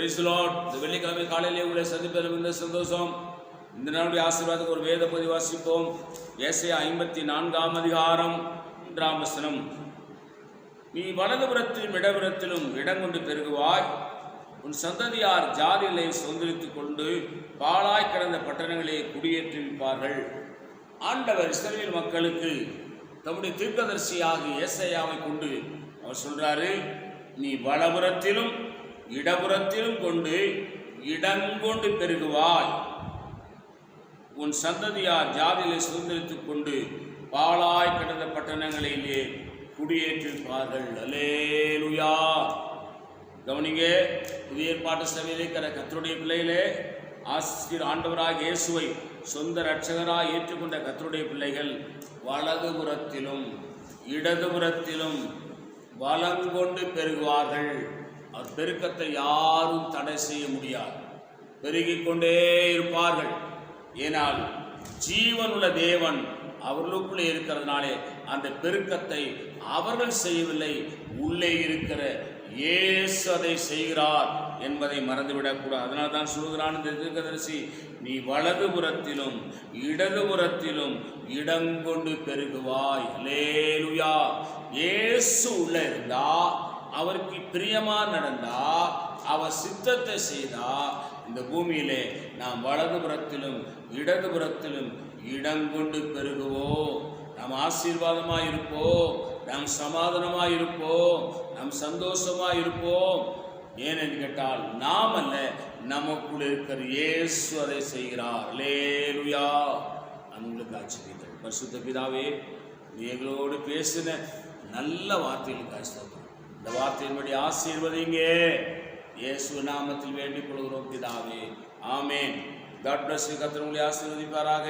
Praise the Lord. இந்த வெள்ளிக்கிழமை காலையிலே உங்களை சந்திப்பதில் இந்த சந்தோஷம். இந்த நாளுடைய ஆசீர்வாதத்துக்கு ஒரு வேத பகுதி வாசிப்போம். ஏசாயா 54ஆம் அதிகாரம் 1ஆம் வசனம். நீ வலதுபுறத்திலும் இடபுறத்திலும் இடங்கொண்டு பெருகுவாய், உன் சந்ததியார் ஜாதிகளை சுதந்திரித்துக் கொண்டு பாழாய் கிடந்த பட்டணங்களை குடியேற்றுவிப்பார்கள். ஆண்டவர் இஸ்ரவேல் மக்களுக்கு தம்முடைய தீர்க்கதரிசியாகிய ஏசாயாவை கொண்டு அவர் சொல்றாரு, நீ வலபுறத்திலும் இடபுறத்திலும் கொண்டு இடங்கொண்டு பெருகுவாய், உன் சந்ததியார் ஜாதிகளை சுதந்திரித்துக் கொண்டு பாழாய் கிடந்த பட்டணங்களிலே குடியேற்றிருப்பார்கள். அல்லேலூயா. கவனிங்க, புதிய ஏற்பாட்டு சபையிலே இருக்கிற கர்த்தருடைய பிள்ளைகளே, ஆண்டவராக இயேசுவை சொந்த இரட்சகராக ஏற்றுக்கொண்ட கர்த்தருடைய பிள்ளைகள் வலதுபுறத்திலும் இடதுபுறத்திலும் வலங்கொண்டு பெருகுவார்கள். அவர் பெருக்கத்தை யாரும் தடை செய்ய முடியாது, பெருகிக் கொண்டே இருப்பார்கள். ஏனால் ஜீவனுள்ள தேவன் அவர்களுக்குள்ளே இருக்கிறதுனாலே அந்த பெருக்கத்தை அவர்கள் செய்யவில்லை, உள்ளே இருக்கிற இயேசு அதை செய்கிறார் என்பதை மறந்துவிடக்கூடாது. அதனால தான் சொல்கிறான் இந்த தீர்க்கதரிசி, நீ வலதுபுறத்திலும் இடதுபுறத்திலும் இடங்கொண்டு பெருகுவாய். அல்லேலூயா. இயேசு உள்ள இருந்தா, அவருக்கு பிரியமா நடந்தா, அவர் சித்தத்தை செய்தா, இந்த பூமியிலே நாம் வலதுபுறத்திலும் இடதுபுறத்திலும் இடங்கொண்டு பெருகுவோம். நாம் ஆசீர்வாதமாக இருப்போம், நாம் சமாதானமாக இருப்போம், நாம் சந்தோஷமாக இருப்போம். ஏனென்று கேட்டால் நாம் அல்ல, நமக்குள் இருக்கிற இயேசு அதை செய்கிறார். அல்லேலூயா. உங்களுக்கு ஆச்சரியம். பரிசுத்த பிதாவே, எங்களோடு பேசின நல்ல வார்த்தைகளுக்கு ஆசீர்வாதம். இந்த வார்த்தையின்படி ஆசீர்வதிங்க. இயேசு நாமத்தில் வேண்டிக் கொள்கிறோம் பிதாவே. ஆமேன். God bless you. கர்த்தர் உங்களை ஆசீர்வதிப்பாராக.